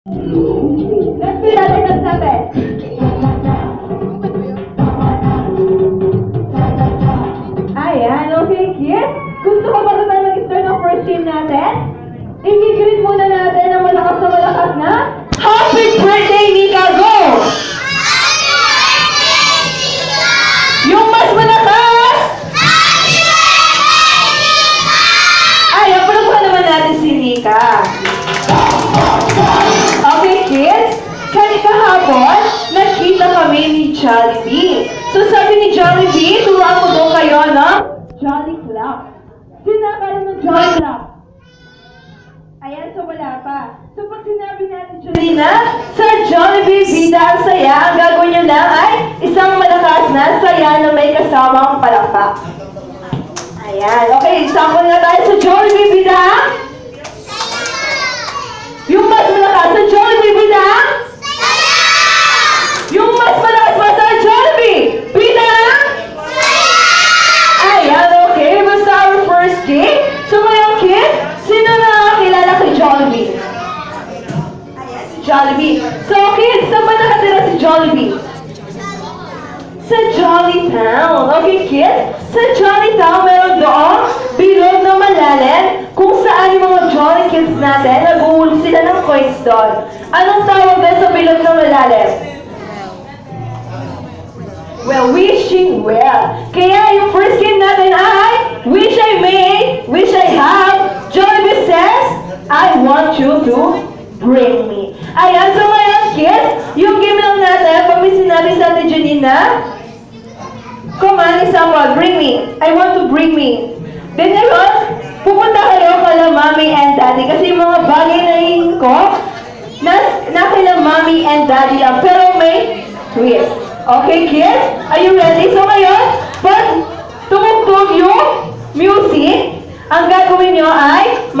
Let's do that in a second. Ayan, okay kids? Gusto ko ba tayo mag-start ng first game natin? I-greet muna natin ang malakas na Happy Birthday, Nika! Go! Yung mas malakas! Ay, apalaguhan naman natin si Nika. Okay kids? Kahapon, nagkita kami ni Jollibee. So sabi ni Jollibee, turuan mo daw kayo ng Jolly Clap. Sinakalan ng Jolly Clap. Ayan, so wala pa. So pag sinabi natin Jolina, sa Jollibee Vida ang saya, ang gagawin nyo lang ay isang malakas na saya na may kasamang palakpak. Ayan, okay, example nga tayo sa Jollibee Vida. Yung mas malakas sa Jollibee Vida. Yung mas malakas pa sa Jollibee Vida. Ayan, okay, basta our first game. So ngayon kids, sino na nakakilala kay Jollibee? Ayan, si Jollibee. So kids, saan ba nakatira si Jollibee? Sa Jolly Town. Okay kids? Sa Jolly Town, meron doon bilog na malalim kung saan yung mga Jolly kids natin nag-uuli sila ng coins doon. Anong tawag din sa bilog na malalim? Well, wishing well. Kaya yung first game natin ay wish I may, wish I have. Jollibee says, I want you to bring me. Ayan, so ngayon kids, yung game lang natin, pag may sinabi sa atin Janina, come on, someone, bring me. I want to bring me. Then ngayon, pupunta kayo kala mommy and daddy kasi yung mga bagay na hingin ko, na kila mommy and daddy lang, pero may twist. Okay, kids? Are you ready? So ngayon, pag tumugtog yung music, ang gagawin nyo ay